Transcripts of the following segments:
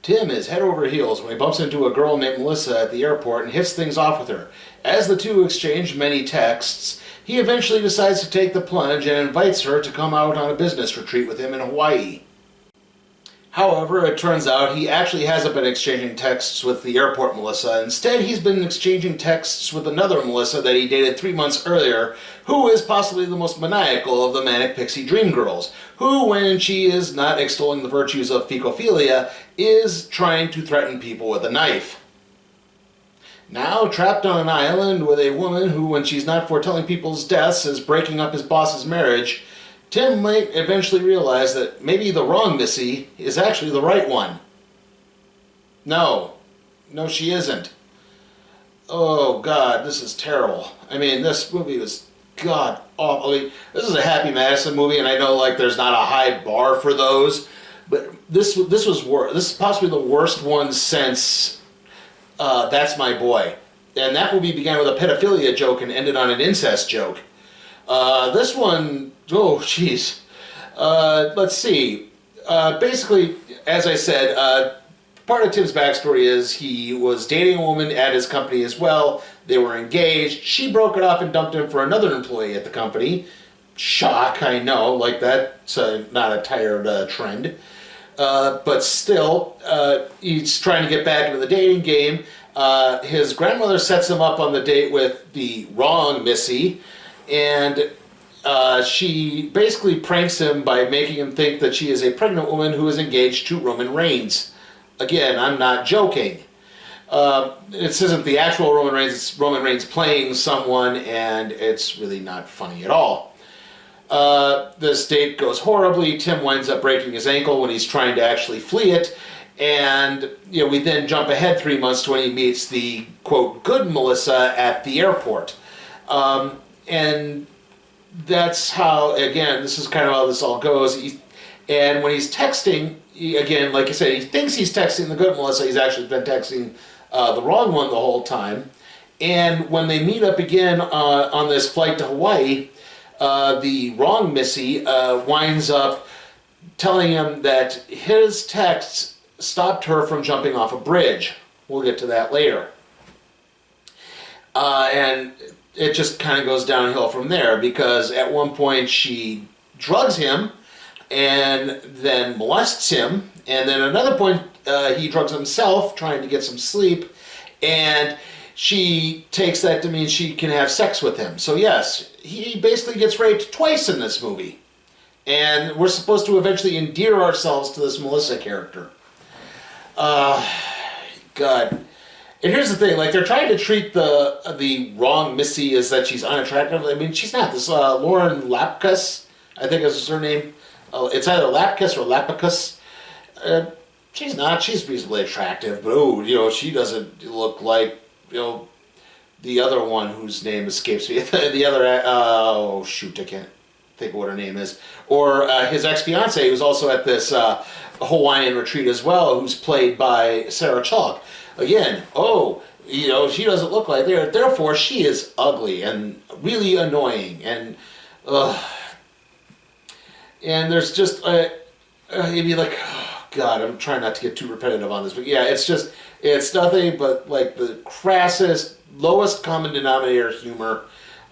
Tim is head over heels when he bumps into a girl named Melissa at the airport and hits things off with her. As the two exchange many texts, he eventually decides to take the plunge and invites her to come out on a business retreat with him in Hawaii. However, it turns out he actually hasn't been exchanging texts with the airport Melissa. Instead, he's been exchanging texts with another Melissa that he dated 3 months earlier, who is possibly the most maniacal of the manic pixie dream girls, who, when she is not extolling the virtues of fecophilia, is trying to threaten people with a knife. Now, trapped on an island with a woman who, when she's not foretelling people's deaths, is breaking up his boss's marriage, Tim might eventually realize that maybe the wrong Missy is actually the right one. No, she isn't. Oh, God, this is terrible. I mean, this movie was, God, awful. I mean, this is a Happy Madison movie, and I know, like, there's not a high bar for those, but this was worse. This is possibly the worst one since That's My Boy. And that movie began with a pedophilia joke and ended on an incest joke. This one, oh, jeez. Let's see. Basically, as I said, part of Tim's backstory is he was dating a woman at his company as well. They were engaged. She broke it off and dumped him for another employee at the company. Shock, I know. Like, that's not a tired trend. But still, he's trying to get back into the dating game. His grandmother sets him up on the date with the wrong Missy. And she basically pranks him by making him think that she is a pregnant woman who is engaged to Roman Reigns. Again, I'm not joking. This isn't the actual Roman Reigns, it's Roman Reigns playing someone, and it's really not funny at all. This date goes horribly. Tim winds up breaking his ankle when he's trying to actually flee it. And we then jump ahead 3 months to when he meets the, quote, good Melissa at the airport. And that's how, again, this is kind of how this all goes. And when he's texting, again, like I said, he thinks he's texting the good Melissa. He's actually been texting the wrong one the whole time. And when they meet up again on this flight to Hawaii, the wrong Missy winds up telling him that his texts stopped her from jumping off a bridge. We'll get to that later. And it just kind of goes downhill from there, because at one point she drugs him and then molests him, and then at another point he drugs himself trying to get some sleep, and she takes that to mean she can have sex with him. So yes, he basically gets raped twice in this movie, and we're supposed to eventually endear ourselves to this Melissa character. God. And here's the thing, like, they're trying to treat the wrong Missy as that she's unattractive. I mean, she's not. This Lauren Lapkus, I think is her name. It's either Lapkus or Lapicus. She's not. She's reasonably attractive, but she doesn't look like the other one whose name escapes me. The other, oh shoot, I can't think of what her name is. Or his ex-fiance, who's also at this Hawaiian retreat as well, who's played by Sarah Chalk. Again, she doesn't look like there. Therefore, she is ugly and really annoying, and there's just you'd be like, oh God, I'm trying not to get too repetitive on this, but yeah, it's nothing but like the crassest, lowest common denominator humor.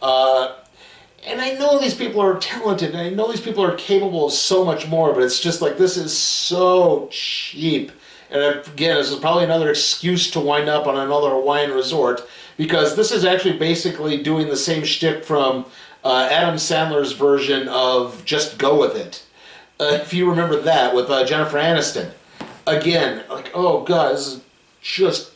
And I know these people are talented, and I know these people are capable of so much more, but it's just like, this is so cheap. And again, this is probably another excuse to wind up on another Hawaiian resort, because this is actually basically doing the same shtick from Adam Sandler's version of Just Go With It. If you remember that, with Jennifer Aniston. Again, like, oh God, this is just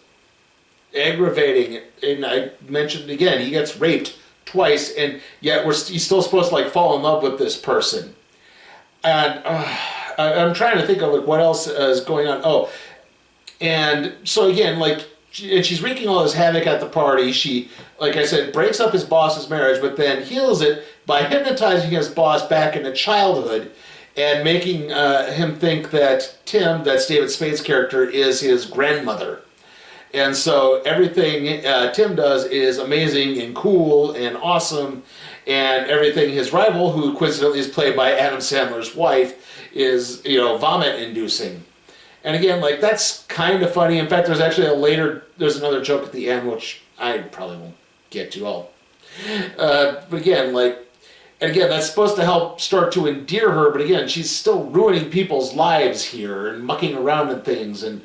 aggravating. And I mentioned again, he gets raped twice, and yet he's still supposed to like fall in love with this person. And I'm trying to think of like what else is going on. Oh, and so again, like, she's wreaking all this havoc at the party. She, like I said, breaks up his boss's marriage, but then heals it by hypnotizing his boss back into childhood and making him think that Tim, that's David Spade's character, is his grandmother. And so everything Tim does is amazing and cool and awesome, and everything his rival, who coincidentally is played by Adam Sandler's wife, is, vomit-inducing. And again, like, that's kind of funny. In fact, there's another joke at the end, which I probably won't get to all. But again, like, and again, that's supposed to help start to endear her, but again, she's still ruining people's lives here and mucking around and things, and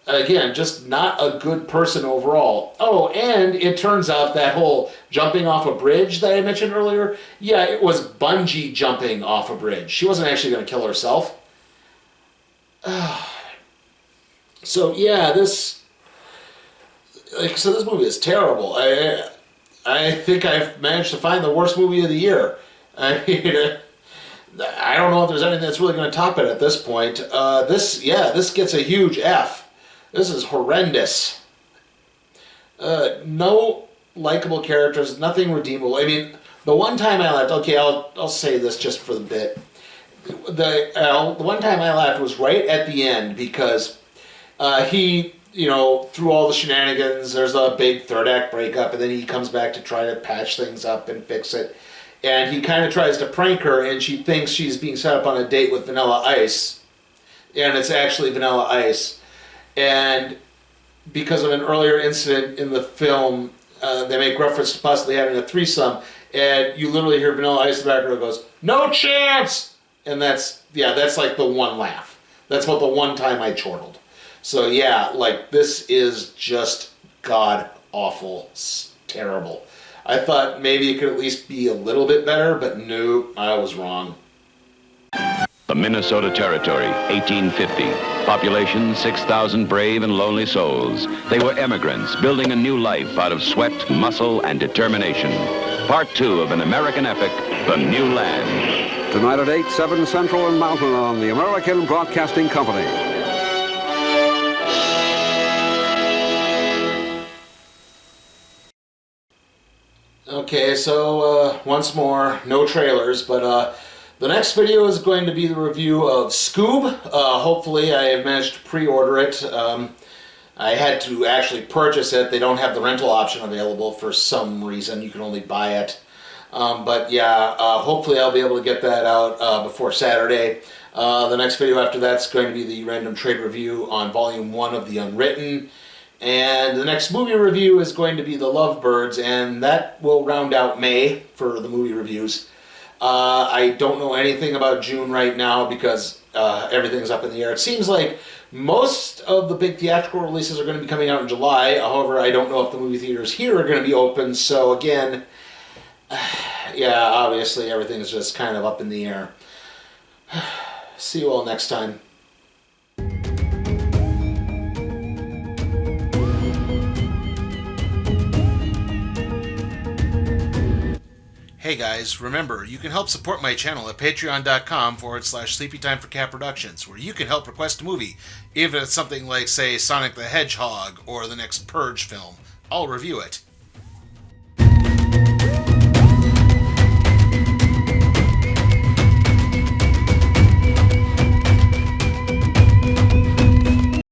again, just not a good person overall. Oh, and it turns out that whole jumping off a bridge that I mentioned earlier, yeah, it was bungee jumping off a bridge. She wasn't actually going to kill herself. So yeah, this movie is terrible. I think I've managed to find the worst movie of the year. I mean, I don't know if there's anything that's really going to top it at this point. This gets a huge F. This is horrendous. No likable characters, nothing redeemable. I mean, the one time I laughed, okay, I'll say this just for the bit. The one time I laughed was right at the end because he, through all the shenanigans, there's a big third act breakup, and then he comes back to try to patch things up and fix it. And he kind of tries to prank her, and she thinks she's being set up on a date with Vanilla Ice. And it's actually Vanilla Ice. And because of an earlier incident in the film, they make reference to possibly having a threesome, and you literally hear Vanilla Ice in the background goes, "No chance!" And that's like the one laugh. That's about the one time I chortled. So yeah, like, this is just god-awful, terrible. I thought maybe it could at least be a little bit better, but no, I was wrong. The Minnesota Territory, 1850. Population 6,000 brave and lonely souls. They were immigrants building a new life out of sweat, muscle, and determination. Part 2 of an American epic, The New Land. Tonight at 8, 7 Central and Mountain on the American Broadcasting Company. Okay, so once more, no trailers, but the next video is going to be the review of Scoob. Hopefully I have managed to pre-order it. I had to actually purchase it. They don't have the rental option available for some reason. You can only buy it. But yeah, hopefully I'll be able to get that out before Saturday. The next video after that's going to be the random trade review on Volume 1 of The Unwritten. And the next movie review is going to be The Lovebirds, and that will round out May for the movie reviews. I don't know anything about June right now because everything's up in the air. It seems like most of the big theatrical releases are going to be coming out in July. However, I don't know if the movie theaters here are going to be open. So again, yeah, obviously everything's just kind of up in the air. See you all next time. Hey guys, remember, you can help support my channel at patreon.com/SleepyTimeForCat Productions, where you can help request a movie, even if it's something like, say, Sonic the Hedgehog or the next Purge film. I'll review it.